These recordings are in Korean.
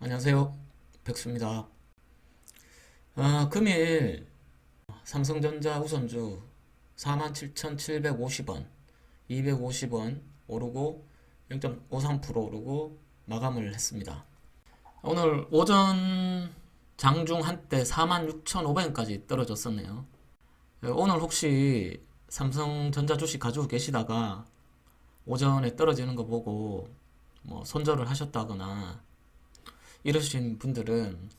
안녕하세요. 백수입니다. 금일 삼성전자 우선주 47,750원, 250원 오르고 0.53% 오르고 마감을 했습니다. 오늘 오전 장중 한때 46,500원까지 떨어졌었네요. 오늘 혹시 삼성전자 주식 가지고 계시다가 오전에 떨어지는 거 보고 뭐 손절을 하셨다거나 이러신 분들은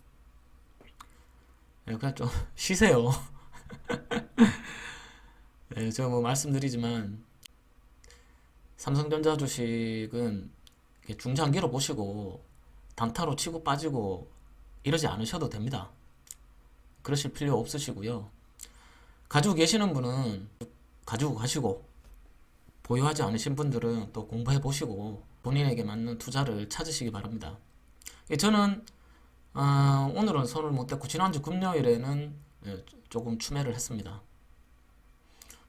그냥 좀 쉬세요. 네, 제가 뭐 말씀드리지만 삼성전자 주식은 이렇게 중장기로 보시고 단타로 치고 빠지고 이러지 않으셔도 됩니다. 그러실 필요 없으시고요. 가지고 계시는 분은 가지고 가시고 보유하지 않으신 분들은 또 공부해 보시고 본인에게 맞는 투자를 찾으시기 바랍니다. 저는 오늘은 손을 못 댔고 지난주 금요일에는 조금 추매를 했습니다.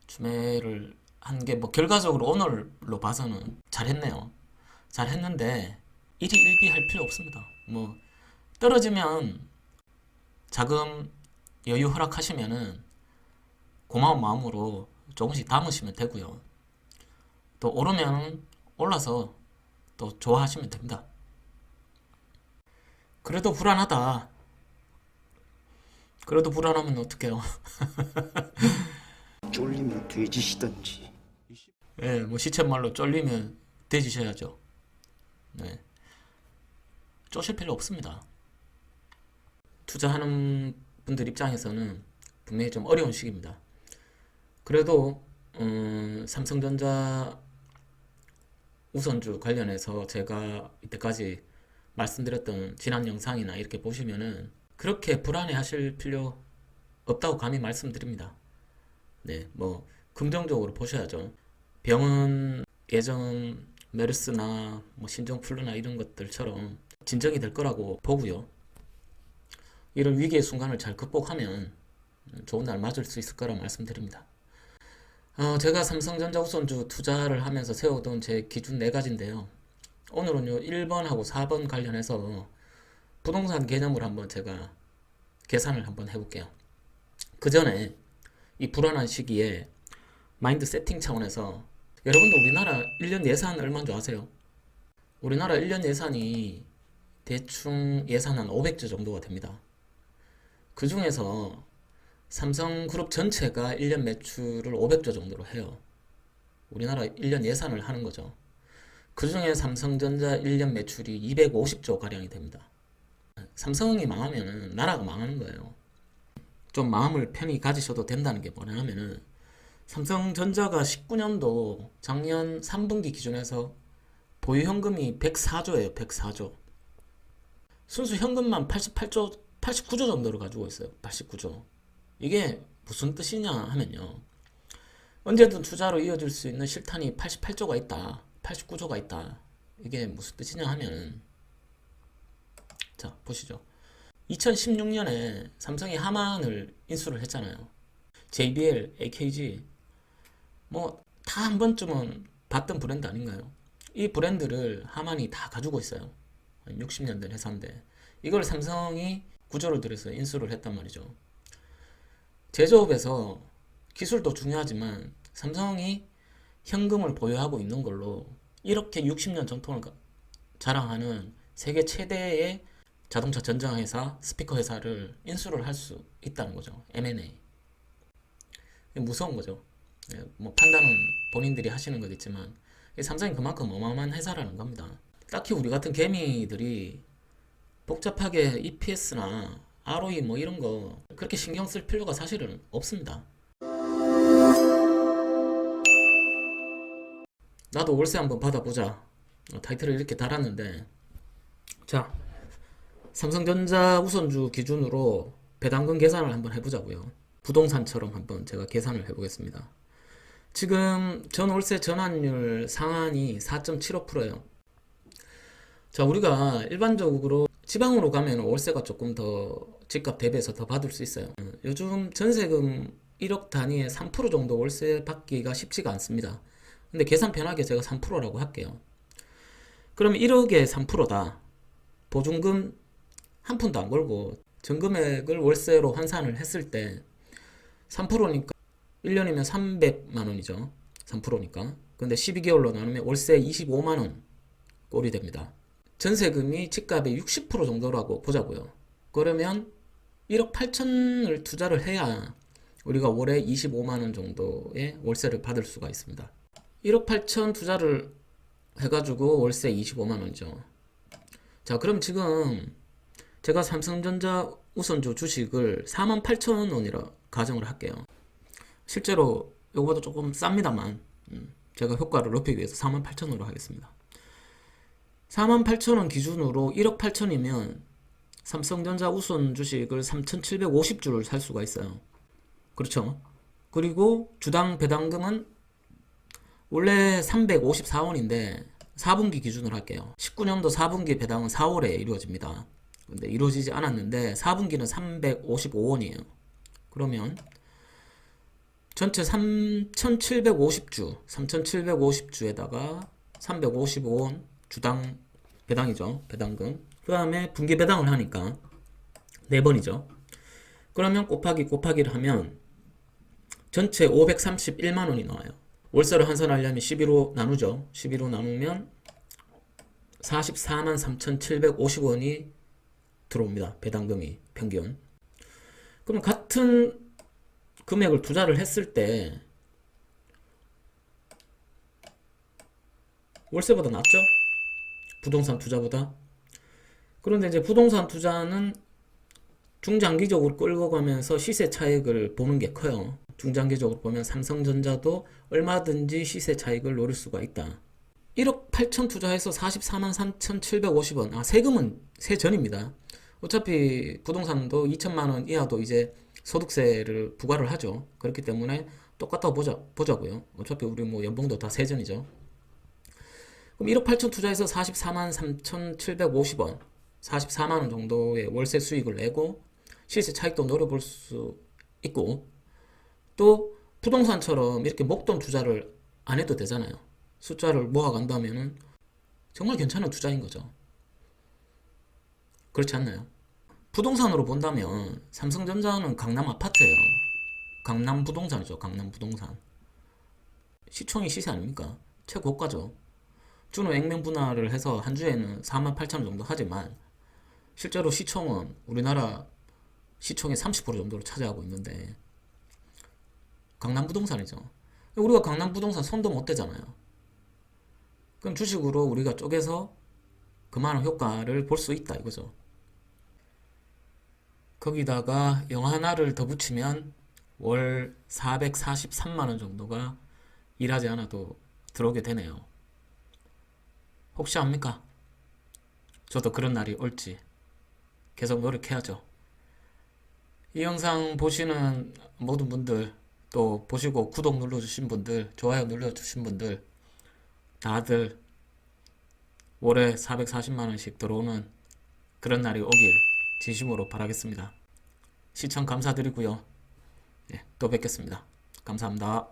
추매를 한 게 뭐 결과적으로 오늘로 봐서는 잘했네요. 잘했는데 일희일비할 필요 없습니다. 뭐 떨어지면 자금 여유 허락하시면은 고마운 마음으로 조금씩 담으시면 되고요. 또 오르면 올라서 또 좋아하시면 됩니다. 그래도 불안하다. 그래도 불안하면 어떡해요? 쫄리면 돼지시던지. 예, 뭐 시쳇말로 쫄리면 돼지셔야죠. 네. 쪼실 필요 없습니다. 투자하는 분들 입장에서는 분명히 좀 어려운 시기입니다. 그래도 삼성전자 우선주 관련해서 제가 이때까지 말씀드렸던 지난 영상이나 이렇게 보시면은 그렇게 불안해 하실 필요 없다고 감히 말씀드립니다. 네, 뭐 긍정적으로 보셔야죠. 병은 예전 메르스나 뭐 신종플루나 이런 것들처럼 진정이 될 거라고 보고요. 이런 위기의 순간을 잘 극복하면 좋은 날 맞을 수 있을 거라 말씀드립니다. 제가 삼성전자 우선주 투자를 하면서 세워둔 제 기준 4가지인데요. 오늘은요 1번하고 4번 관련해서 부동산 개념을 한번 제가 계산을 한번 해볼게요. 그 전에 이 불안한 시기에 마인드 세팅 차원에서 여러분도 우리나라 1년 예산 얼마인 줄 아세요? 우리나라 1년 예산이 대충 예산 한 500조 정도가 됩니다. 그 중에서 삼성그룹 전체가 1년 매출을 500조 정도로 해요. 우리나라 1년 예산을 하는 거죠. 그 중에 삼성전자 1년 매출이 250조 가량이 됩니다. 삼성이 망하면 나라가 망하는 거예요. 좀 마음을 편히 가지셔도 된다는 게 뭐냐면은 삼성전자가 19년도 작년 3분기 기준에서 보유 현금이 104조예요. 104조. 순수 현금만 88조, 89조 정도를 가지고 있어요. 89조. 이게 무슨 뜻이냐 하면요. 언제든 투자로 이어질 수 있는 실탄이 88조가 있다. 89조가 있다. 이게 무슨 뜻이냐 하면 자, 보시죠. 2016년에 삼성이 하만을 인수를 했잖아요. JBL, AKG 뭐 다 한 번쯤은 봤던 브랜드 아닌가요? 이 브랜드를 하만이 다 가지고 있어요. 60년 된 회사인데 이걸 삼성이 구조를 들여서 인수를 했단 말이죠. 제조업에서 기술도 중요하지만 삼성이 현금을 보유하고 있는 걸로 이렇게 60년 전통을 자랑하는 세계 최대의 자동차 전자회사, 스피커 회사를 인수를 할 수 있다는 거죠. M&A. 무서운 거죠. 뭐 판단은 본인들이 하시는 거겠지만 삼성이 그만큼 어마어마한 회사라는 겁니다. 딱히 우리 같은 개미들이 복잡하게 EPS나 ROE 뭐 이런 거 그렇게 신경 쓸 필요가 사실은 없습니다. 나도 월세 한번 받아보자. 타이틀을 이렇게 달았는데 자, 삼성전자 우선주 기준으로 배당금 계산을 한번 해보자고요. 부동산처럼 한번 제가 계산을 해보겠습니다. 지금 전월세 전환율 상한이 4.75%예요. 자, 우리가 일반적으로 지방으로 가면 월세가 조금 더 집값 대비해서 더 받을 수 있어요. 요즘 전세금 1억 단위에 3% 정도 월세 받기가 쉽지가 않습니다. 근데 계산 편하게 제가 3%라고 할게요. 그럼 1억에 3%다. 보증금 한 푼도 안 걸고 전 금액을 월세로 환산을 했을 때 3%니까 1년이면 300만 원이죠. 3%니까. 근데 12개월로 나누면 월세 25만 원 꼴이 됩니다. 전세금이 집값의 60% 정도라고 보자고요. 그러면 1억 8천을 투자를 해야 우리가 월에 25만 원 정도의 월세를 받을 수가 있습니다. 1억 8천 투자를 해가지고 월세 25만 원이죠. 자, 그럼 지금 제가 삼성전자 우선주 주식을 4만 8천 원이라 가정을 할게요. 실제로 이거보다 조금 쌉니다만 제가 효과를 높이기 위해서 4만 8천 원으로 하겠습니다. 4만 8천 원 기준으로 1억 8천이면 삼성전자 우선 주식을 3,750주를 살 수가 있어요. 그렇죠? 그리고 주당 배당금은 원래 354원인데 4분기 기준으로 할게요. 19년도 4분기 배당은 4월에 이루어집니다. 근데 이루어지지 않았는데 4분기는 355원이에요. 그러면 전체 3,750주, 3,750주에다가 355원 주당 배당이죠. 배당금. 그 다음에 분기 배당을 하니까 4번이죠. 그러면 곱하기를 하면 전체 531만 원이 나와요. 월세를 환산하려면 12로 나누죠. 12로 나누면 44만 3,750원이 들어옵니다. 배당금이 평균. 그럼 같은 금액을 투자를 했을 때 월세보다 낫죠? 부동산 투자보다. 그런데 이제 부동산 투자는 중장기적으로 끌고 가면서 시세 차익을 보는 게 커요. 중장기적으로 보면 삼성전자도 얼마든지 시세 차익을 노릴 수가 있다. 1억 8천 투자해서 44만 3,750원. 세금은 세전입니다. 어차피 부동산도 2천만 원 이하도 이제 소득세를 부과를 하죠. 그렇기 때문에 똑같다고 보자고요. 어차피 우리 뭐 연봉도 다 세전이죠. 그럼 1억 8천 투자해서 44만 3,750원, 44만 원 정도의 월세 수익을 내고 시세 차익도 노려볼 수 있고, 또 부동산처럼 이렇게 목돈 투자를 안 해도 되잖아요. 숫자를 모아간다면은 정말 괜찮은 투자인 거죠. 그렇지 않나요? 부동산으로 본다면 삼성전자는 강남 아파트예요. 강남 부동산이죠. 강남 부동산. 시총이 시세 아닙니까? 최고가죠. 주로 액면 분할을 해서 한 주에는 4만 8천 원 정도 하지만 실제로 시총은 우리나라 시총의 30% 정도를 차지하고 있는데 강남 부동산이죠. 우리가 강남 부동산 손도 못 대잖아요. 그럼 주식으로 우리가 쪼개서 그만한 효과를 볼 수 있다 이거죠. 거기다가 영 하나를 더 붙이면 월 443만 원 정도가 일하지 않아도 들어오게 되네요. 혹시 압니까? 저도 그런 날이 올지 계속 노력해야죠. 이 영상 보시는 모든 분들, 또 보시고 구독 눌러주신 분들, 좋아요 눌러주신 분들 다들 월에 440만 원씩 들어오는 그런 날이 오길 진심으로 바라겠습니다. 시청 감사드리고요. 또 뵙겠습니다. 감사합니다.